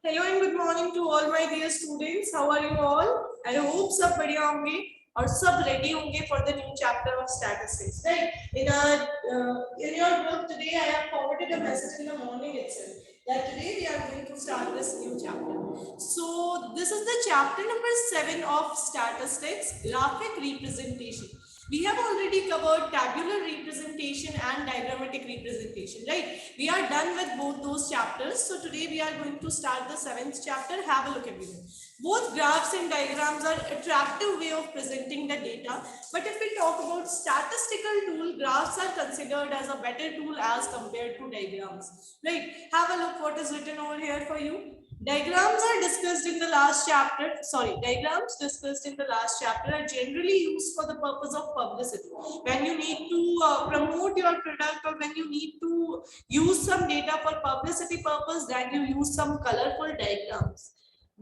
Hello and good morning to all my dear students. How are you all? I hope सब बढ़िया होंगे और सब ready होंगे for the new chapter of statistics. Right? In your book today, I have forwarded a message in the morning itself that today we are going to start this new chapter. So this is the chapter number 7 of statistics, graphic representation. We have already covered tabular representation and diagrammatic representation, right? We are done with both those chapters. So today we are going to start the 7th chapter. Have a look at it. Both graphs and diagrams are attractive way of presenting the data. But if we talk about statistical tool, graphs are considered as a better tool as compared to diagrams, right? Have a look what is written over here for you. Diagrams discussed in the last chapter are generally used for the purpose of publicity. When you need to promote your product or when you need to use some data for publicity purpose, then you use some colorful diagrams.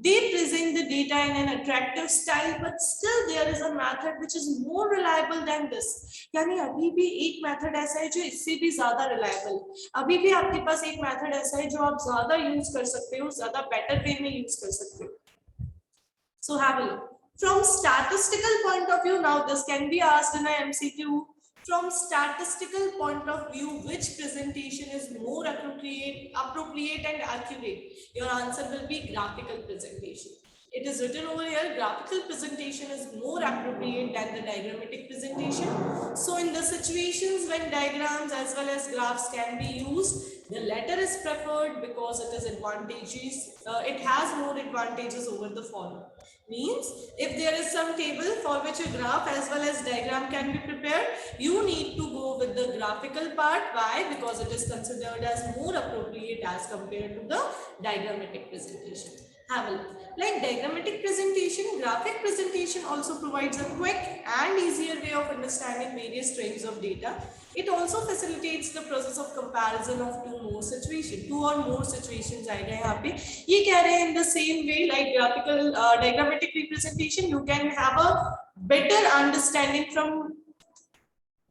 They present the data in an attractive style, but still there is a method which is more reliable than this. यानी अभी भी एक method ऐसा है जो इससे भी ज्यादा रिलायबल है. अभी भी आपके पास एक मेथड ऐसा है जो आप ज्यादा यूज कर सकते हो, ज्यादा बेटर वे में यूज कर सकते हो. So have a look. From statistical point of view, now this can be asked in a MCQ. From statistical point of view, which presentation is more appropriate and accurate? Your answer will be graphical presentation. It is written over here, graphical presentation is more appropriate than the diagrammatic presentation. So in the situations when diagrams as well as graphs can be used, the latter is preferred because it is advantageous. It has more advantages over the former. Means if there is some table for which a graph as well as diagram can be prepared, you need to go with the graphical part. Why? Because it is considered as more appropriate as compared to the diagrammatic presentation. Have a look. Like diagrammatic presentation, graphic presentation also provides a quick and easier way of understanding various trends of data. It also facilitates the process of comparison of two or more situations आएगा यहाँ पे. ये कह रहे हैं in the same way like diagrammatic representation, you can have a better understanding from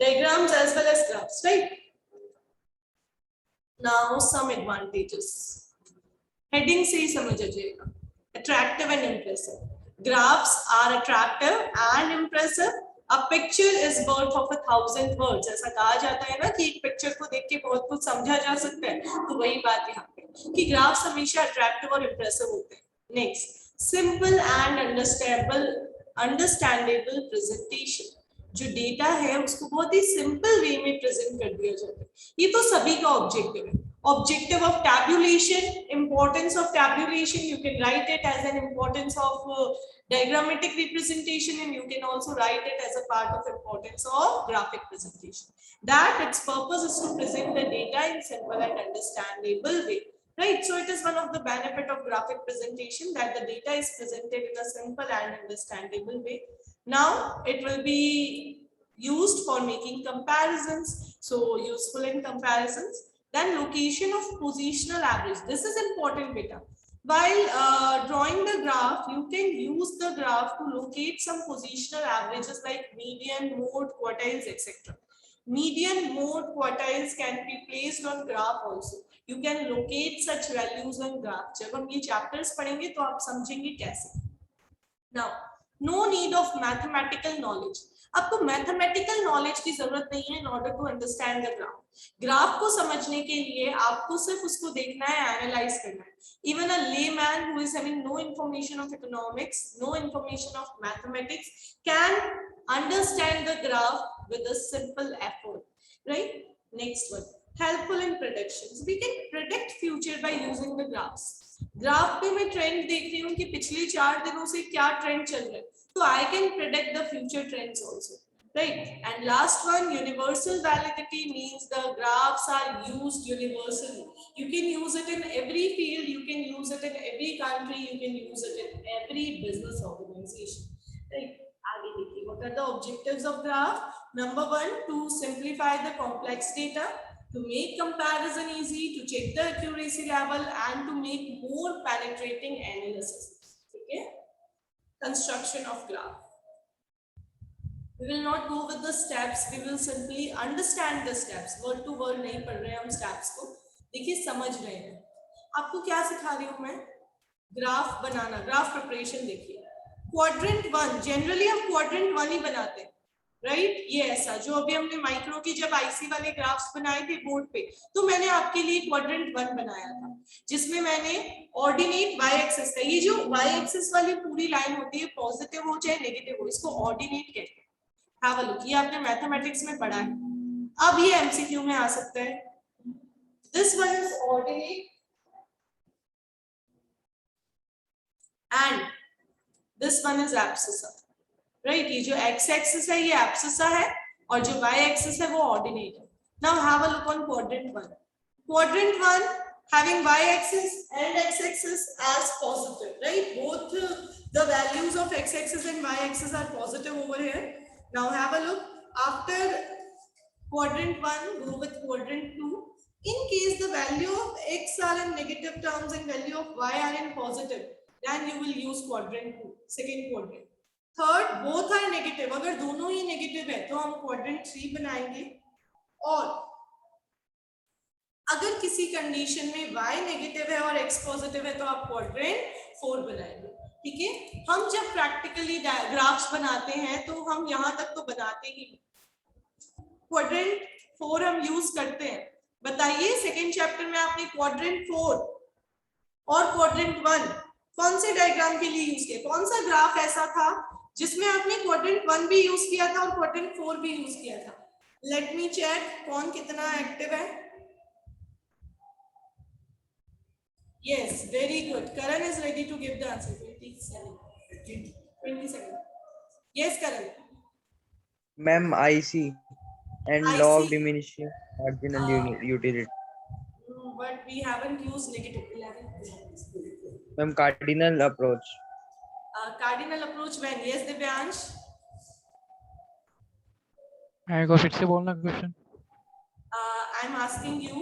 diagrams as well as graphs, right? Now some advantages. Heading से ही समझ आ जाएगा. Attractive and impressive. Graphs are attractive and impressive. A picture is worth of 1,000 words. ऐसा कहा जाता है ना कि एक पिक्चर को देख के बहुत कुछ समझा जा सकता है. तो वही बात यहाँ पे कि ग्राफ्स हमेशा अट्रैक्टिव और इंप्रेसिव होते हैं. Next, simple and understandable presentation. जो डेटा है उसको बहुत ही सिंपल वे में प्रेजेंट कर दिया जाता है. ये तो सभी का ऑब्जेक्टिव है. Objective of tabulation, importance of tabulation, you can write it as an importance of diagrammatic representation, and you can also write it as a part of importance of graphic presentation. That its purpose is to present the data in simple and understandable way, right? So it is one of the benefit of graphic presentation that the data is presented in a simple and understandable way. Now it will be used for making comparisons, so useful in comparisons. Then location of positional average. This is important beta. While drawing the graph, you can use the graph to locate some positional averages like median, mode, quartiles, etc. Median, mode, quartiles can be placed on graph also. You can locate such values on graph. जब हम ये chapters पढ़ेंगे तो आप समझेंगे कैसे. Now, no need of mathematical knowledge. आपको mathematical knowledge की जरूरत नहीं है in order to understand the graph. Graph को समझने के लिए आपको सिर्फ उसको देखना है, एनालाइज करना है. Even a layman who is having no information of economics, no information of mathematics can understand the graph with a simple effort, right? Next one, helpful in predictions. We can predict future by using the graphs. Graph पे मैं trend देख रही हूँ कि पिछले 4 दिनों से क्या ट्रेंड चल रहा है, तो I can predict the future trends also, right? And last one, universal validity means the graphs are used universally. You can use it in every field, you can use it in every country, you can use it in every business organization, right? आगे देखिए, what are the objectives of graph? Number 1, to simplify the complex data, to make comparison easy, to check the accuracy level, and to make more penetrating analysis. Okay? Construction of graph. We will not go with the steps, we will simply understand the steps. Word to word नहीं पढ़ रहे हम steps को. देखिए समझ रहे हैं. आपको क्या सिखा रही हूँ मैं? ग्राफ बनाना, ग्राफ प्रिपरेशन देखिए, क्वाड्रेंट 1 जनरली हम क्वाड्रेंट 1 ही बनाते हैं, राइट? ये ऐसा जो अभी हमने माइक्रो की जब आईसी वाले ग्राफ्स बनाए थे बोर्ड पे, तो मैंने आपके लिए क्वाड्रेंट 1 बनाया था, जिसमें मैंने ऑर्डिनेट वाई एक्सिस का, ये जो वाई एक्सिस वाली पूरी लाइन होती है पॉजिटिव हो चाहे नेगेटिव हो, इसको ऑर्डिनेट कहते हैं। हैव अ लुक, ये आपने मैथमेटिक्स में पढ़ा है, अब ये एमसीक्यू में आ सकता है। This one is ordinate and this one is abscissa, right? ये जो एक्स एक्सिस है ये एब्सिसा है और जो वाई एक्सिस है वो ऑर्डिनेट है। Now have a look on quadrant 1. Quadrant 1 having y axis and x axis as positive, right? Both the values of x axis and y axis are positive over here. Now have a look after quadrant 1, go with quadrant 2. In case the value of x are in negative terms and value of y are in positive, then you will use quadrant 2, second quadrant. Third both are negative, अगर दोनों ही negative है तो हम quadrant 3 बनाएंगे, और अगर किसी condition में y नेगेटिव है और x पॉजिटिव है तो आप क्वाड्रेंट 4 बनाएंगे, ठीक है? हम जब प्रैक्टिकली ग्राफ्स बनाते हैं तो हम यहां तक तो बनाते ही, क्वाड्रेंट 4 हम यूज करते हैं। बताइए सेकेंड चैप्टर में आपने क्वाड्रेंट 4 और क्वाड्रेंट 1 कौन से डायग्राम के लिए यूज किया? कौन सा ग्राफ ऐसा था जिसमें आपने क्वाड्रेंट 1 भी यूज किया था और क्वाड्रेंट 4 भी यूज किया था? लेट मी चेक कौन कितना एक्टिव है। Yes, very good. Karan is ready to give the answer. 20 seconds. Yes, Karan. Ma'am, IC and I law of see. diminishing marginal utility. But we haven't used negative 11. Ma'am, cardinal approach. Cardinal approach when? Yes, Divyansh. आएगा फिर से बोलना question. I'm asking you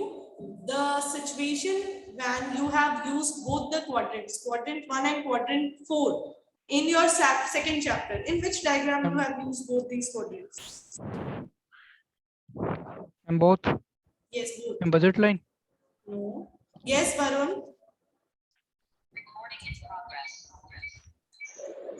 the situation when you have used both the quadrants, quadrant 1 and quadrant 4, in your second chapter. In which diagram you have used both these quadrants? And both? Yes, both. In budget line? No. Yes, Varun.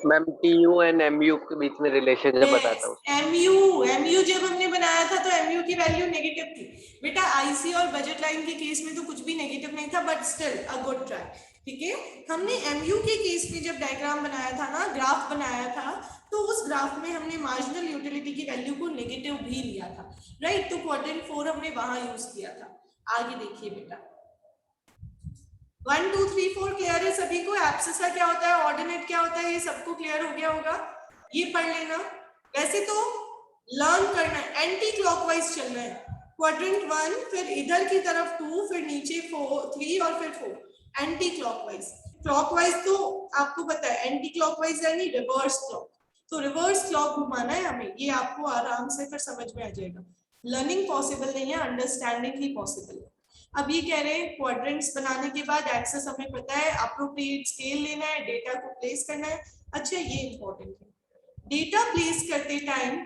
Ma'am TU and MU के बीच में relation जब बताता हूँ। MU जब हमने बनाया था तो MU की वैल्यू नेगेटिव थी बेटा। IC और बजट लाइन के केस में तो कुछ भी नेगेटिव नहीं था, but still a good try, ठीक है? हमने MU के केस में जब डायग्राम बनाया था ना, ग्राफ बनाया था, तो उस ग्राफ में हमने मार्जिनल यूटिलिटी की वैल्यू को नेगेटिव भी लिया था, राइट? तो क्वाड्रेंट 4 हमने वहां यूज किया था। आगे देखिए बेटा, 1 2 3 4 क्लियर है सभी को? एब्सिसा क्या होता है, ऑर्डिनेट क्या होता है, ये सबको क्लियर हो गया होगा, ये पढ़ लेना। वैसे तो लर्न करना है, एंटी क्लॉकवाइज चलना है। क्वाड्रेंट 1, फिर इधर की तरफ 2, फिर नीचे 4 3 और फिर 4, एंटी क्लॉकवाइज। क्लॉकवाइज तो आपको पता है, एंटी क्लॉकवाइज यानी रिवर्स क्लॉक, तो रिवर्स क्लॉक घुमाना है हमें, ये आपको आराम से फिर समझ में आ जाएगा। लर्निंग पॉसिबल नहीं है, अंडरस्टैंडिंग ही पॉसिबल है। अब ये कह रहे हैं क्वाड्रेंट्स बनाने के बाद एक्सेस हमें पता है, अप्रोप्रिएट स्केल लेना है, डेटा को प्लेस करना है। अच्छा, ये इंपॉर्टेंट है, डेटा प्लेस करते टाइम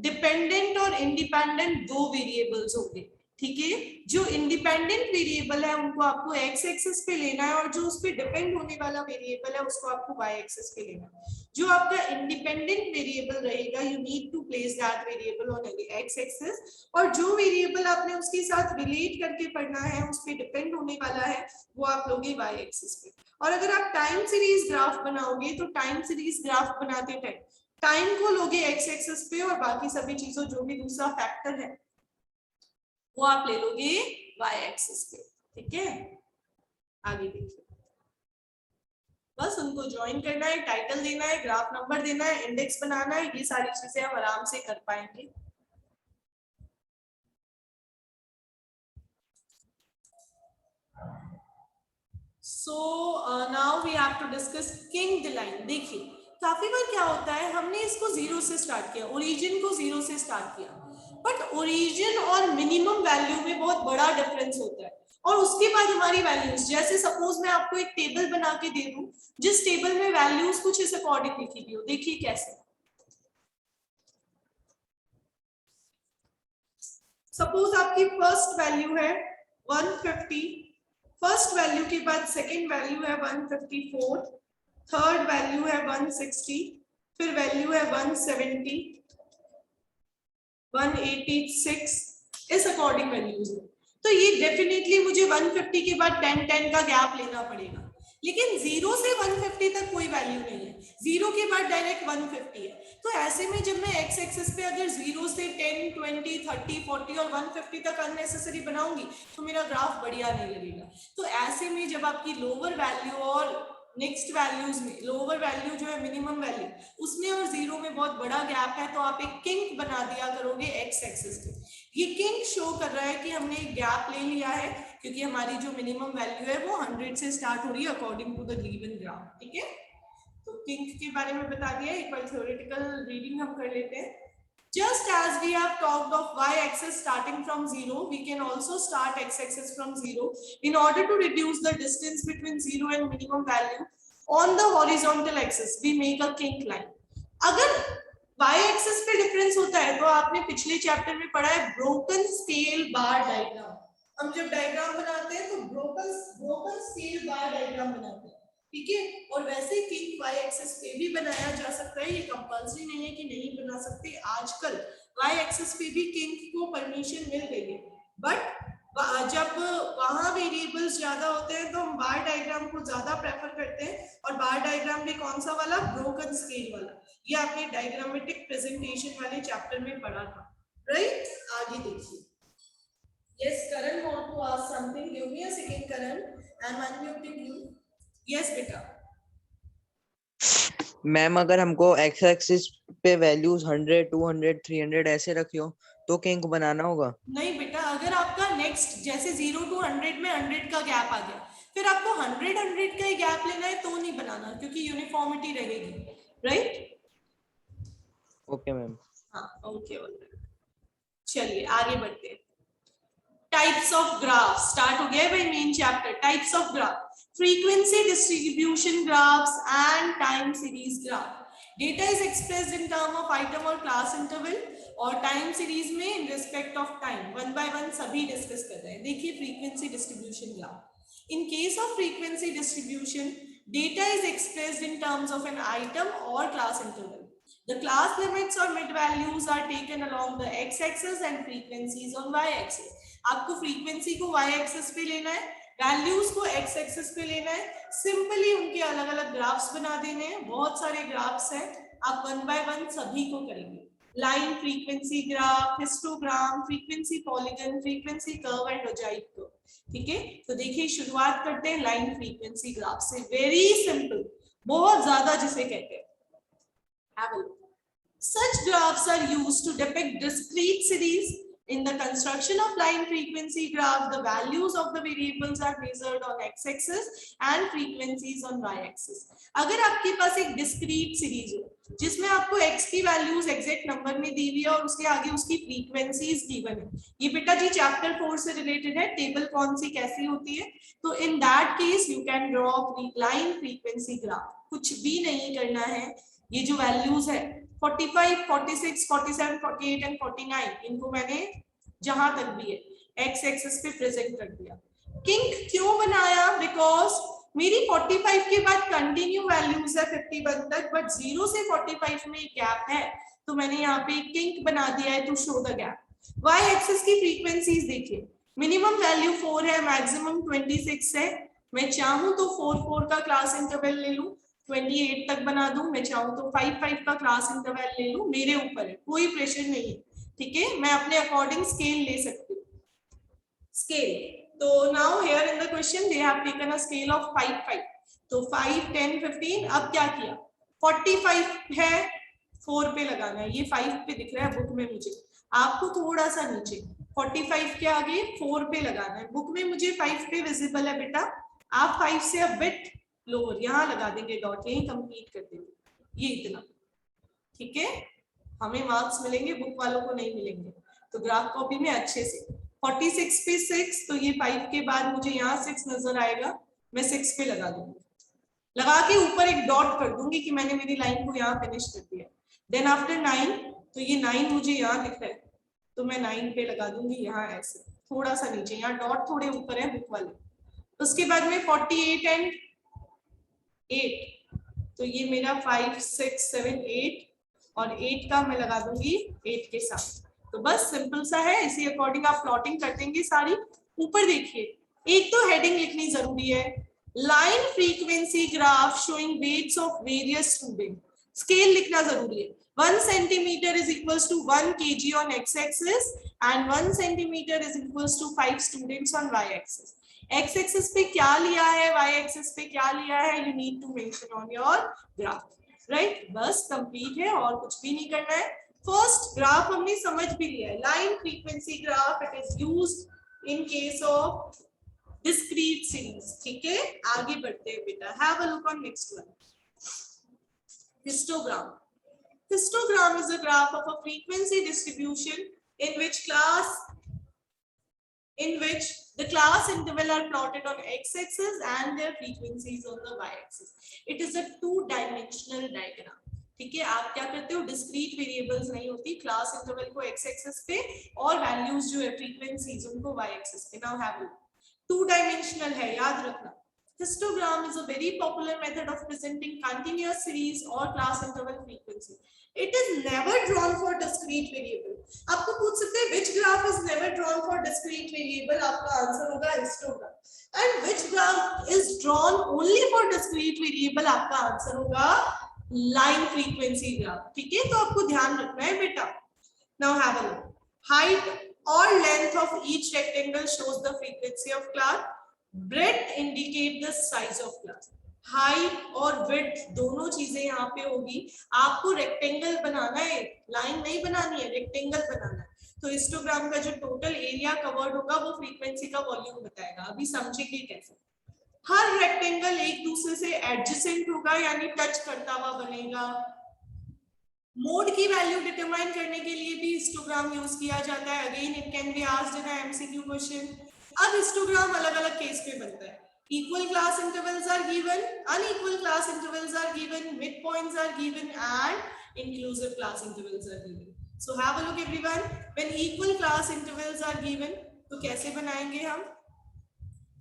डिपेंडेंट और इंडिपेंडेंट दो वेरिएबल्स होंगे, ठीक है? जो इंडिपेंडेंट वेरिएबल है उनको आपको एक्स एक्सिस पे लेना है, और जो उस पर डिपेंड होने वाला वेरिएबल है उसको आपको वाई एक्सिस पे लेना है। जो आपका इंडिपेंडेंट वेरिएबल रहेगा, you need to place that variable on X axis, और जो वेरिएबल आपने उसके साथ रिलेट करके पढ़ना है, उस पर डिपेंड होने वाला है, वो आप लोगे वाई एक्सिस पे। और अगर आप टाइम सीरीज ग्राफ बनाओगे तो टाइम सीरीज ग्राफ बनाते टाइम टाइम को लोगे एक्स एक्सिस पे, और बाकी सभी चीजों जो भी दूसरा फैक्टर है वो आप ले लोगे वाई एक्सिस पे, ठीक है? आगे देखिए, बस उनको ज्वाइन करना है, टाइटल देना है, ग्राफ नंबर देना है, इंडेक्स बनाना है, ये सारी चीजें हम आराम से कर पाएंगे। So now we have to discuss king the line। देखिए, काफी बार क्या होता है, हमने इसको 0 से स्टार्ट किया, ओरिजिन को 0 से स्टार्ट किया, बट ओरिजिन और मिनिमम वैल्यू में बहुत बड़ा डिफरेंस होता है, और उसके बाद हमारी वैल्यूज, जैसे सपोज मैं आपको एक टेबल बना के दे दूं जिस टेबल में वैल्यूज कुछ इस अकॉर्डिंग लिखी हुई हो, देखिए कैसे। सपोज आपकी फर्स्ट वैल्यू है 150, फर्स्ट वैल्यू के बाद सेकंड वैल्यू है 154, थर्ड वैल्यू है 160, फिर वैल्यू है 170, 186, इस अकॉर्डिंग वैल्यूज है। तो ये डेफिनेटली मुझे 150 के बाद 10 का गैप लेना पड़ेगा, लेकिन 0 से 150 तक कोई वैल्यू नहीं है, 0 के बाद डायरेक्ट 150 है। तो ऐसे में जब मैं एक्स एक्सिस पे अगर 0 से 10, 20, 30, 40 और 150 तक अननेसेसरी बनाऊंगी तो मेरा ग्राफ बढ़िया नहीं लगेगा। तो ऐसे में जब आपकी लोअर वैल्यू और नेक्स्ट वैल्यूज में लोअर वैल्यू जो है मिनिमम वैल्यू उसमें और 0 में बहुत बड़ा गैप है, तो आप एक किंक बना दिया करोगे एक्स एक्सिस पे। ये किंक शो कर रहा है कि हमने एक गैप ले लिया है, क्योंकि हमारी जो मिनिमम वैल्यू है वो 100 से स्टार्ट हो रही है according to the given graph. ठीक है, तो किंक के बारे में बता दिया। एक बार थ्योरेटिकल रीडिंग हम कर लेते हैं। Just as we have talked of y-axis starting from 0, we can also start x-axis from 0 in order to reduce the distance between 0 and minimum value. On the horizontal axis, we make a kink line. अगर y-axis पे difference होता है तो आपने पिछले chapter में पढ़ा है ब्रोकन स्केल बार डायग्राम। हम जब डायग्राम बनाते हैं तो ब्रोकन स्केल बार डायग्राम बनाते हैं, ठीक है। और वैसे किंक वाई एक्सिस पे भी बनाया जा सकता है, ये कंपल्सरी नहीं है कि नहीं बना सकते। आजकल वाई एक्सिस पे भी किंक को परमिशन मिल गई है, बट जब वहां वेरिएबल्स ज्यादा होते हैं तो हम बार डायग्राम को ज्यादा प्रेफर करते हैं। और बार डायग्राम भी कौन सा वाला, ब्रोकन स्केल वाला, ये आपने डायग्रामेटिक प्रेजेंटेशन वाले चैप्टर में पढ़ा था, राइट। आगे देखिए। Yes, Karan want to ask something. Give me a second, Karan. I am unmuting you. Yes, बेटा। मैम अगर हमको एक्स एक्सिस पे वैल्यूज 100, 200, 300 ऐसे रखी हो तो किंक बनाना होगा? नहीं बेटा, अगर आपका नेक्स्ट जैसे 0 to 100 में 100 का गैप आ गया, फिर आपको 100 का ही गैप लेना है तो नहीं बनाना, क्योंकि यूनिफॉर्मिटी रहेगी, राइट। Okay ma'am. हाँ ओके, चलिए आगे बढ़ते हैं। टाइप्स ऑफ ग्राफ स्टार्ट हो गया है भाई, main chapter types of graph, frequency distribution graphs and time series graph. Data is expressed in term of item or class interval, और time series में in respect of time, one by one सभी discuss कर रहे हैं। देखिए frequency distribution graph. In case of frequency distribution, data is expressed in terms of an item or class interval. The class limits or mid values are taken along the x-axis and frequencies on y-axis. आपको frequency को y-axis पे लेना है, values को x axis पे लेना है, simply उनके अलग अलग ग्राफ्स बना देने हैं। बहुत सारे ग्राफ्स हैं, आप वन बाय वन सभी को करेंगे। Line frequency graph, histogram, frequency polygon, frequency curve and Mosaic curve. ठीक है, तो देखिए शुरुआत करते हैं लाइन फ्रीक्वेंसी ग्राफ से। वेरी सिंपल, बहुत ज्यादा जिसे कहते हैं। Have a look. Such graphs are used to depict discrete series. In the construction of line frequency graph, the values of the variables are measured on x-axis and frequencies on y-axis. अगर आपके पास एक discrete series हो जिसमें आपको x की values exact number में दी हुई है और उसके आगे उसकी frequencies given है, ये बेटा जी chapter 4 से related है, table कौन सी कैसी होती है। तो in that case you can draw line frequency graph। कुछ भी नहीं करना है, ये जो values है 45, 46, 47, 48 एंड 49, इनको मैंने जहां तक भी है एक्स एक्सिस पे प्रेजेंट कर दिया। किंक क्यों बनाया, बिकॉज मेरी 45 के बाद कंटिन्यू वैल्यूज है 51 तक, बट 0 से 45 में एक गैप है, तो मैंने यहाँ पे किंक बना दिया है to show the gap. Y axis की फ्रीक्वेंसीज देखिए, मिनिमम वैल्यू 4 है, मैक्सिमम 26 है। मैं चाहूं तो 4 का क्लास इंटरवल ले लूं, 28 तक बना दूं, मैं चाहूं तो 5 का क्लास इंटरवल ले लूं, मेरे ऊपर है, कोई प्रेशर नहीं है। ठीक है, मैं अपने अकॉर्डिंग स्केल ले सकती हूँ। स्केल, तो now here in the question they have taken a scale of 5, तो 5, 10, 15। अब क्या किया, 45 है 4 पे लगाना है, ये 5 पे दिख रहा है बुक में मुझे, आपको थोड़ा सा नीचे 45 के आगे 4 पे लगाना है। बुक में मुझे 5 पे विजिबल है बेटा, आप 5 से अब बिट लोअर यहाँ लगा देंगे डॉट, यही कंप्लीट कर देंगे, ये इतना। ठीक है, हमें मार्क्स मिलेंगे, बुक वालों को नहीं मिलेंगे। तो ग्राफ कॉपी में अच्छे से 46 पे 6, तो ये 5 के बाद मुझे यहाँ 6 नजर आएगा, मैं 6 पे लगा दूंगी, लगा के ऊपर एक डॉट कर दूंगी कि मैंने मेरी लाइन को यहाँ फिनिश कर दिया। देन आफ्टर 9, तो ये 9 मुझे यहाँ दिख रहा है, तो मैं 9 पे लगा दूंगी यहाँ ऐसे, थोड़ा सा नीचे, यहाँ डॉट थोड़े ऊपर है बुक वाले, उसके बाद में 48 एंड 8, तो ये मेरा 5 6 7 8 और 8 का मैं लगा दूंगी 8 के साथ। तो बस सिंपल सा है, इसी अकॉर्डिंग आप प्लॉटिंग कर देंगे सारी। ऊपर देखिए, एक तो हेडिंग लिखनी जरूरी है, line frequency graph showing weights of various student. Scale लिखना जरूरी है, 1 centimeter is equals to 1 kg on x-axis and 1 centimeter is equals to 5 students on y-axis. x-axis पे क्या लिया है, y-axis पे क्या लिया है, you need to mention on your graph, right? बस कंप्लीट है और कुछ भी नहीं करना है। फर्स्ट ग्राफ हमने समझ भी लिया है, line frequency graph, it is used in case of discrete series. ठीक है, आगे बढ़ते हैं बेटा, have a look on next one, histogram. Histogram is a graph of a frequency distribution in which the class interval are plotted on x-axis and their frequencies on the y-axis. It is a two-dimensional diagram. ठीक है, आप क्या करते हो, discrete variables नहीं होती, class interval को x axis पे और वैल्यूज जो है फ्रीक्वेंसीज उनको वाई एक्सिस पे। नाउ हैव टू डायमेंशनल है, याद रखना। Histogram is a very popular method of presenting continuous series or class interval frequency. It is never drawn for discrete variable. आपको पूछ सकते हैं which graph is never drawn for discrete variable, आपका answer होगा histogram. And which graph is drawn only for discrete variable, आपका answer होगा line frequency graph. ठीक है, तो आपको ध्यान रखना है बेटा। Now have a look. Height or length of each rectangle shows the frequency of class. Breadth indicate the size of class. Height और विड्थ दोनों चीजें यहाँ पे होगी। आपको रेक्टेंगल बनाना है, लाइन नहीं बनानी है, रेक्टेंगल बनाना है। तो हिस्टोग्राम का जो टोटल एरिया कवर्ड होगा वो फ्रीक्वेंसी का वॉल्यूम बताएगा। अभी समझेंगे कैसे। हर रेक्टेंगल एक दूसरे से एडजेसेंट होगा, यानी टच करता हुआ बनेगा। मोड की वैल्यू डिटरमाइन करने के लिए भी हिस्टोग्राम यूज किया जाता है। Again it can be asked in MCQ question. अब हिस्टोग्राम अलग अलग केस पे बनता है। Equal class intervals are given, unequal class intervals are given, midpoints are given, and inclusive class intervals are given. So have a look everyone. When equal class intervals are given, तो कैसे बनाएंगे हम?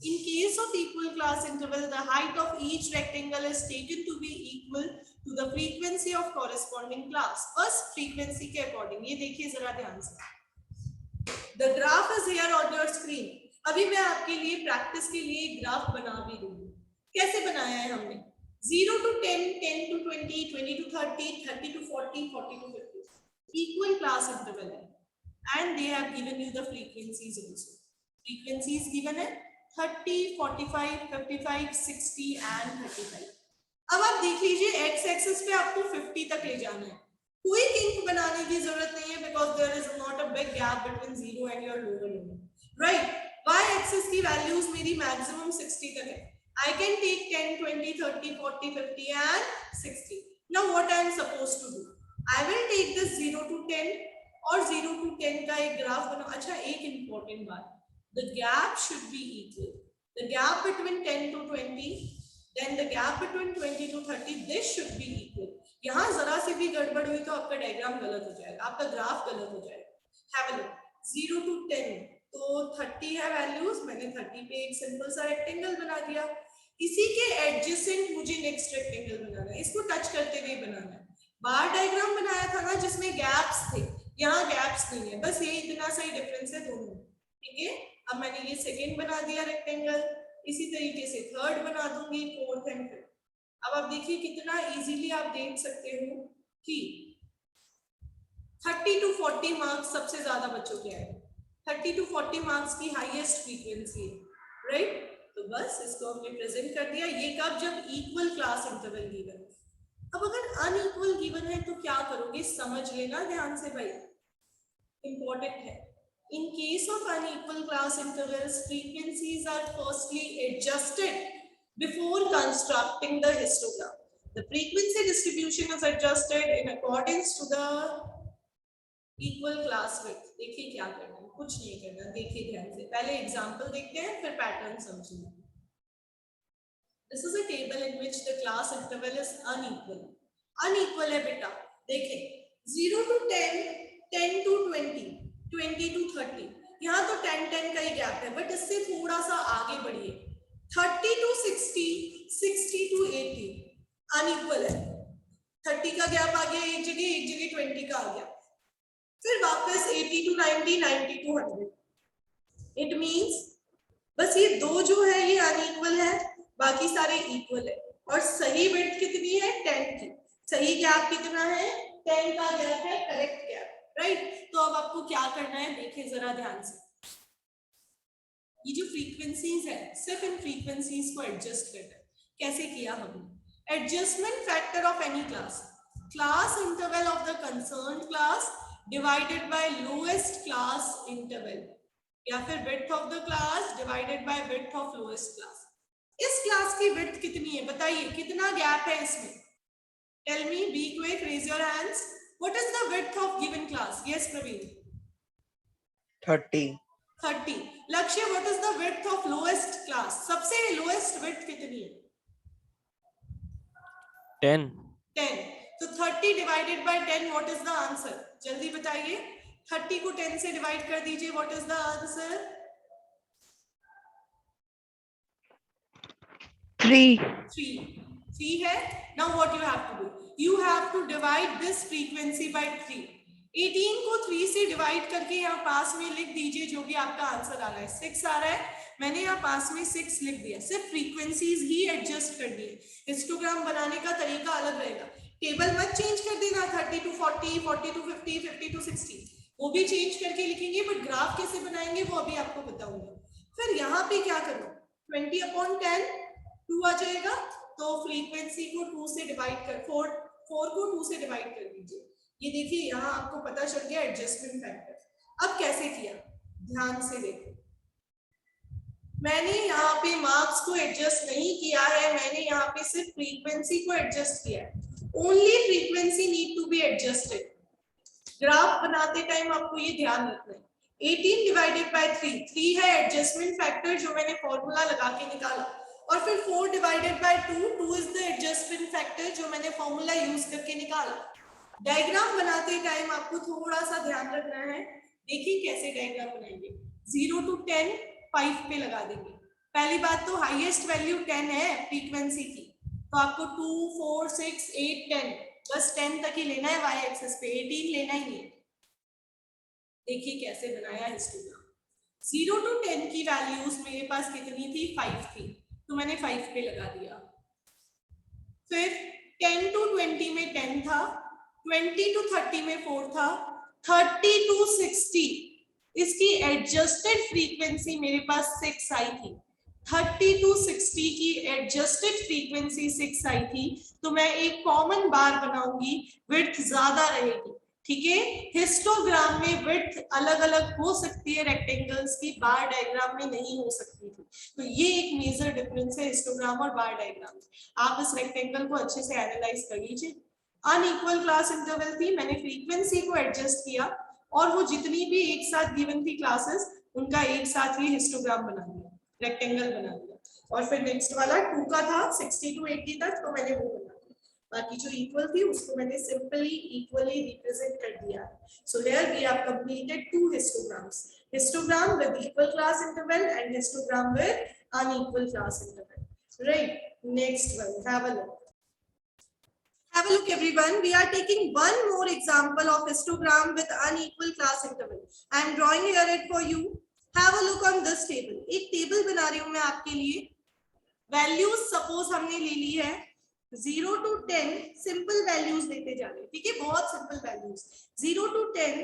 In case of equal class interval, the height of each rectangle is taken to be equal to the frequency of corresponding class. First frequency के according, ये देखिए जरा ध्यान से। The graph is here on your screen. अभी मैं आपके लिए प्रैक्टिस के लिए ग्राफ बना भी दूंगी। कैसे बनाया है हमने? 0 to 10, 10 to 20, 20 to 30, 30 to 40, 40 to 50. Equal class interval है, and they have given you the frequencies also. Frequencies given है 30, 45, 55, 60 and 35. अब आप देख लीजिए एक्स एक्सिस पे आपको 50 तक ले जाना है। कोई किंक बनाने की जरूरत नहीं है, because there is not a big gap between 0 and your lower limit, right? Y axis की वैल्यूज मेरी मैक्सिमम 60 तक है। I can take 10, 20, 30, 40, 50 and 60. Now what I am supposed to do? I will take this 0 to 10 और 0 to 10 का एक graph बना। अच्छा, एक important बात, the gap should be equal. The gap between 10 to 20, then the gap between 20 to 30, this should be equal. यहाँ जरा से भी गड़बड़ हुई तो आपका डायग्राम गलत हो जाएगा, आपका ग्राफ गलत हो जाएगा। Have a look. 0 to 10 तो 30 है वैल्यूज, मैंने 30 पे एक सिंपल सा रेक्टेंगल बना दिया। इसी के एडजेसेंट मुझे नेक्स्ट रेक्टेंगल बनाना है, इसको टच करते हुए बनाना है। बार डायग्राम बनाया था ना जिसमें गैप्स थे, यहाँ गैप्स नहीं है, बस ये इतना सा ही डिफरेंस है दोनों। ठीक है, अब मैंने ये सेकेंड बना दिया रेक्टेंगल, इसी तरीके से थर्ड बना दूंगी, फोर्थ एंड फिफ्थ। अब आप देखिए कितना इजीली आप देख सकते हो कि 30 to 40 मार्क्स सबसे ज्यादा बच्चों के आए, 30 to 40 मार्क्स की हाईएस्ट फ्रीक्वेंसी है, राइट? तो बस इसको हमने प्रेजेंट कर दिया। ये कब? जब इक्वल क्लास इंटरवल गिवन। अब अगर अनइक्वल गिवन है तो क्या करोगे, समझ लेना ध्यान से भाई, इंपॉर्टेंट है। In case of unequal class intervals, frequencies are firstly adjusted before constructing the histogram. The frequency distribution is adjusted in accordance to the equal class width. देखिए क्या करना है, कुछ नहीं करना, देखिए ध्यान से। पहले एग्जांपल देखते हैं, फिर पैटर्न समझेंगे। This is a table in which the class interval is unequal. Unequal है बेटा, देखें 0 to 10, 10 to 20, 20 to 30, यहाँ तो 10 10 का ही गैप है, बट इससे थोड़ा सा आगे बढ़िए 30 to 60, 60 to 80 अनइक्वल है। 30 का गैप आ गया एक जगह 20 का आ गया। फिर वापस 80 to 90, 90 to 100। इट मींस बस ये दो जो है ये अनइक्वल है, बाकी सारे इक्वल है। और सही विड्थ कितनी है? 10 की। सही गैप कितना है? 10 का गैप है, करेक्ट गैप, राइट। तो अब आपको क्या करना है, देखिए जरा ध्यान से। ये जो फ्रीक्वेंसीज है, सिर्फ इन फ्रीक्वेंसीज को एडजस्ट करना है। कैसे किया हमने? Adjustment factor of any class, class interval of the concerned class divided by lowest class interval, या फिर width of the class divided by width of lowest class. इस क्लास की विड्थ कितनी है बताइए, कितना गैप है इसमें? Tell me, be quick, raise your hands. What is the width of given class? Yes Praveen. 30। 30। Lakshya, what is the width of lowest class? सबसे lowest width कितनी है? 10. 10। तो 30 divided by 10, what is the answer? जल्दी बताइए। 30 को 10 से डिवाइड कर दीजिए, व्हाट इज द आंसर? 3. 3 है। Now what you have to do, you have to divide this frequency by 3। 18 को 3 से डिवाइड करके यहाँ पास में लिख दीजिए जो भी आपका आंसर आ रहा है। 6 आ रहा है, मैंने यहाँ पास में 6 लिख दिया। सिर्फ फ्रीक्वेंसीज ही एडजस्ट कर दिए। हिस्टोग्राम बनाने का तरीका अलग रहेगा। टेबल मत चेंज कर देना, 30 to 40, 40 to 50, 50 to 60, वो भी चेंज करके लिखेंगे, बट ग्राफ कैसे बनाएंगे वो अभी आपको बताऊंगा। फिर यहाँ पे क्या करो, 20/10 2 आ जाएगा, तो फ्रीक्वेंसी को 2 से डिवाइड कर, 4 को 2 से डिवाइड कर दीजिए। ये देखिए यहाँ आपको पता चल गया एडजस्टमेंट फैक्टर। अब कैसे किया, ध्यान से देखो। मैंने यहाँ पे मार्क्स को एडजस्ट नहीं किया है, मैंने यहाँ पे सिर्फ फ्रीक्वेंसी को एडजस्ट किया है। Only frequency need to be adjusted. Graph बनाते टाइम आपको ये ध्यान रखना है। 18 डिवाइडेड बाय 3 है एडजस्टमेंट फैक्टर जो मैंने फॉर्मूला लगा के निकाला, और फिर 4 divided by 2 is the adjustment factor जो मैंने फॉर्मूला यूज करके निकाला। डायग्राम बनाते टाइम आपको थोड़ा सा ध्यान रखना है। देखिए कैसे डायग्राम बनाएंगे। 0 to 10 5 पे लगा देंगे। पहली बात तो हाईएस्ट वैल्यू 10 है फ्रीक्वेंसी की, तो आपको 2, 4, 6, 8, 10 बस 10 तक ही लेना है वाई एक्सिस पे, 18 लेना ही नहीं। देखिए कैसे बनाया हिस्टोग्राम। 0 to 10 की वैल्यूज मेरे पास कितनी थी? 5 थी, तो मैंने 5 पे लगा दिया। फिर 10 to 20 में 10 था, 20 to 30 में 4 था, 30 to 60 इसकी एडजस्टेड फ्रीक्वेंसी मेरे पास 6 आई थी। 30 to 60 की एडजस्टेड फ्रीक्वेंसी 6 आई थी, तो मैं एक कॉमन बार बनाऊंगी, विड्थ ज्यादा रहेगी। ठीक है, हिस्टोग्राम में विड्थ अलग अलग हो सकती है रेक्टेंगल्स की, बार डायग्राम में नहीं हो सकती थी। तो ये एक मेजर डिफरेंस है हिस्टोग्राम और बार डायग्राम में। आप इस रेक्टेंगल को अच्छे से एनालाइज कर लीजिए। अनइक्वल क्लास इंटरवल थी, मैंने फ्रीक्वेंसी को एडजस्ट किया, और वो जितनी भी एक साथ गिवन थी क्लासेस उनका एक साथ ये हिस्टोग्राम बना दिया, रेक्टेंगल बना दिया। और फिर नेक्स्ट वाला 2 का था 60 to 80 तक, तो मैंने वो बना दिया। बाकी जो इक्वल थी उसको मैंने सिंपली इक्वली रिप्रेजेंट कर दिया। So here we have completed 2 histograms, histogram with equal class interval and histogram with unequal class interval. Right, next one, have a look. Have a look everyone, we are taking one more example of histogram with unequal class interval. I am drawing here it for you. Have a look on this table. एक table बना रही हूं मैं आपके लिए। Values suppose हमने ले ली है 0 to 10, सिंपल वैल्यूज लेते जा रहे हैं। ठीक है, बहुत सिंपल वैल्यूज। 0 to 10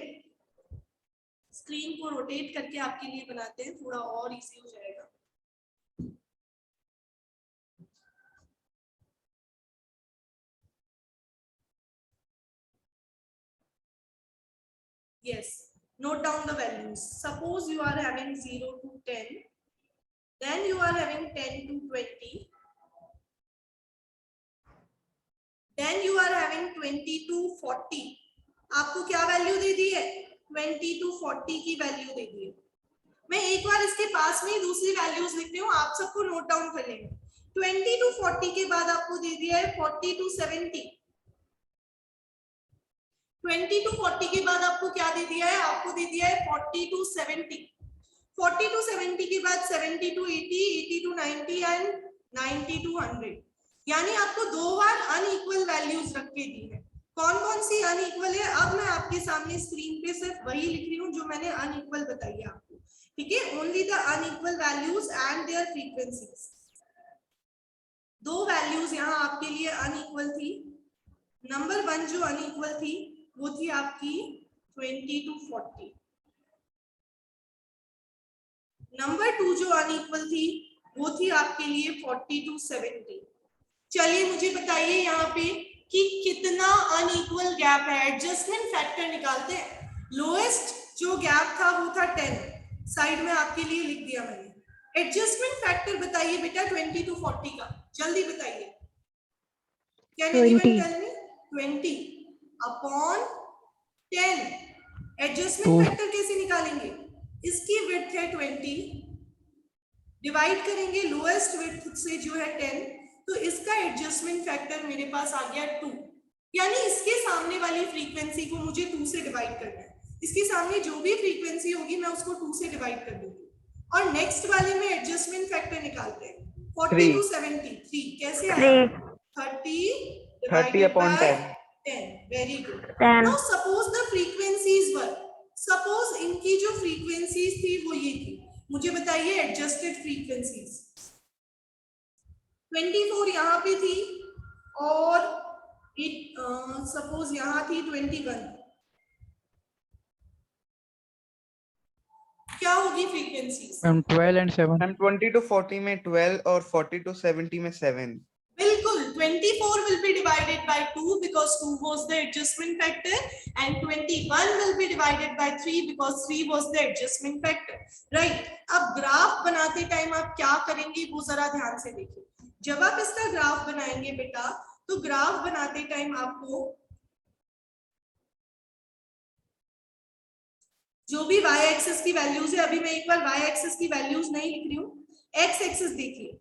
स्क्रीन को रोटेट करके आपके लिए बनाते हैं, थोड़ा और इजी हो जाएगा। Yes, note down the values. Suppose you are having 0 to 10, then you are having 10 to 20, then you are having 20 to 40. आपको क्या वैल्यू दे दी है? 20 to 40 की वैल्यू दे दी है। मैं एक बार इसके पास में ही दूसरी वैल्यूज लिख रही हूँ, आप सबको नोट डाउन कर लेंगे। 20 to 40 के बाद आपको दे दिया है 40 to 70। 20 to 40 के बाद आपको क्या दे दिया है? आपको दे दिया है 40 to 70। 40 to 70 के बाद 70 to 80, 80 to 90 एंड 90 to 100। यानी आपको 2 बार अनइक्वल वैल्यूज रख के दी है। कौन कौन सी अनइक्वल है अब मैं आपके सामने स्क्रीन पे सिर्फ वही लिख रही हूँ जो मैंने अनइक्वल बताई है आपको, ठीक है। Only the unequal values and their frequencies. 2 values यहाँ आपके लिए अनइक्वल थी। नंबर 1 जो अनइक्वल थी वो थी आपकी 20 to 40। नंबर 2 जो अनइक्वल थी वो थी आपके लिए 40 to 70। चलिए मुझे बताइए यहाँ पे कि कितना अनइक्वल गैप है। एडजस्टमेंट फैक्टर निकालते हैं। लोएस्ट जो गैप था वो था 10, साइड में आपके लिए लिख दिया मैंने। एडजस्टमेंट फैक्टर बताइए बेटा 20 to 40 का, जल्दी बताइए। Can anyone tell me? 20 upon 10। Adjustment factor कैसे निकालेंगे? इसकी विड्थ है 20, डिवाइड करेंगे लोएस्ट विड्थ से जो है 10, तो इसका एडजस्टमेंट फैक्टर मेरे पास आ गया 2। यानी इसके सामने वाली फ्रीक्वेंसी को मुझे 2 से डिवाइड करना है। इसके सामने जो भी फ्रीक्वेंसी होगी मैं उसको 2 से डिवाइड कर दूंगी। और नेक्स्ट वाले में एडजस्टमेंट फैक्टर निकालते हैं। 40 to 70 3 कैसे आया? 30 upon 10। 10। Very good. Now suppose the frequencies were, suppose इनकी जो फ्रीक्वेंसीज थी वो ये थी। मुझे बताइए एडजस्टेड फ्रीक्वेंसीज। 24 यहाँ पे थी और सपोज यहाँ थी 21। क्या होगी फ्रीक्वेंसीज? 12 and 7. मैम 20 to 40 में 12 और 40 to 70 में 7। बिल्कुल। 24 will be divided by 2 because 2 was the adjustment factor and 21 will be divided by 3 because 3 was the adjustment factor, right? अब ग्राफ बनाते टाइम आप क्या करेंगे वो जरा ध्यान से देखिए। जब आप इसका ग्राफ बनाएंगे बेटा तो ग्राफ बनाते टाइम आपको जो भी y एक्सिस की वैल्यूज है, अभी मैं एक बार y एक्सिस की वैल्यूज नहीं लिख रही हूँ, x एक्सिस देखिए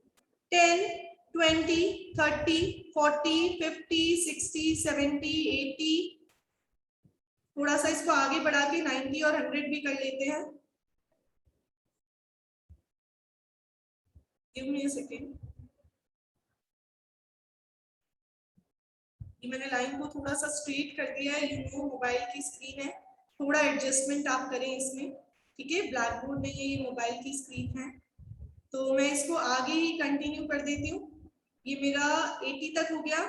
10 20 30 40 50 60 70 80, थोड़ा सा इसको आगे बढ़ा के 90 और 100 भी कर लेते हैं। Give me a second. ये मैंने लाइन को थोड़ा सा स्ट्रेट कर दिया है। यू नो मोबाइल की स्क्रीन है, थोड़ा एडजस्टमेंट आप करें इसमें, ठीक है। ब्लैक बोर्ड नहीं है, ये मोबाइल की स्क्रीन है। तो मैं इसको आगे ही कंटिन्यू कर देती हूँ। ये मेरा 80 तक हो गया,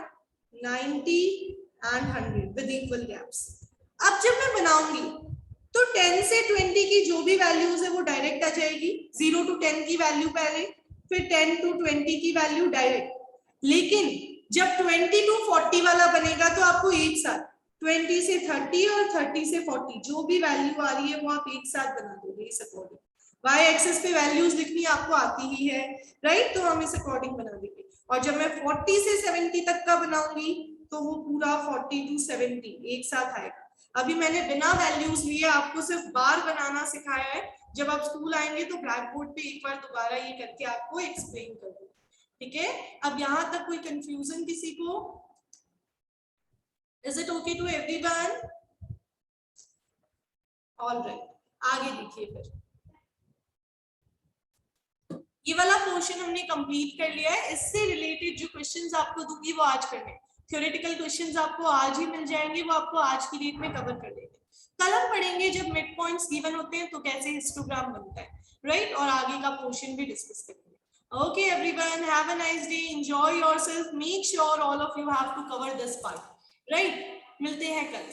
90 एंड 100 विद इक्वल गैप्स। अब जब मैं बनाऊंगी तो 10 से 20 की जो भी वैल्यूज है वो डायरेक्ट आ जाएगी। 0 to 10 की वैल्यू पहले, फिर 10 to 20 की वैल्यू डायरेक्ट। लेकिन जब 20 to 40 वाला बनेगा तो आपको एक साथ 20 से 30 और 30 से 40 जो भी वैल्यू आ रही है वो आप एक साथ बना दोगे इस अकॉर्डिंग। y एक्सिस पे वैल्यूज लिखनी आपको आती ही है, राइट? तो हम इस अकॉर्डिंग बना देंगे। और जब मैं 40 से 70 तक का बनाऊंगी तो वो पूरा 40 to 70 एक साथ आएगा। अभी मैंने बिना वैल्यूज लिए आपको सिर्फ बार बनाना सिखाया है। जब आप स्कूल आएंगे तो ब्लैक बोर्ड पे एक बार दोबारा ये करके आपको एक्सप्लेन कर दूंगी, ठीक है। अब यहाँ तक कोई कंफ्यूजन किसी को? Is it okay to everyone? All right. आगे देखिए फिर। ये वाला पोर्शन हमने कंप्लीट कर लिया है। इससे रिलेटेड जो क्वेश्चंस आपको दूंगी वो आज करने। थ्योरेटिकल क्वेश्चंस आपको आज ही मिल जाएंगे, वो आपको आज की डेट में कवर कर देंगे। कल हम पढ़ेंगे जब मिड पॉइंट्स गिवन होते हैं तो कैसे हिस्टोग्राम बनता है, राइट? और आगे का पोर्शन भी डिस्कस करेंगे। Okay everyone, have a nice day, enjoy yourself, make sure all of you have to cover this part, right? मिलते हैं कल।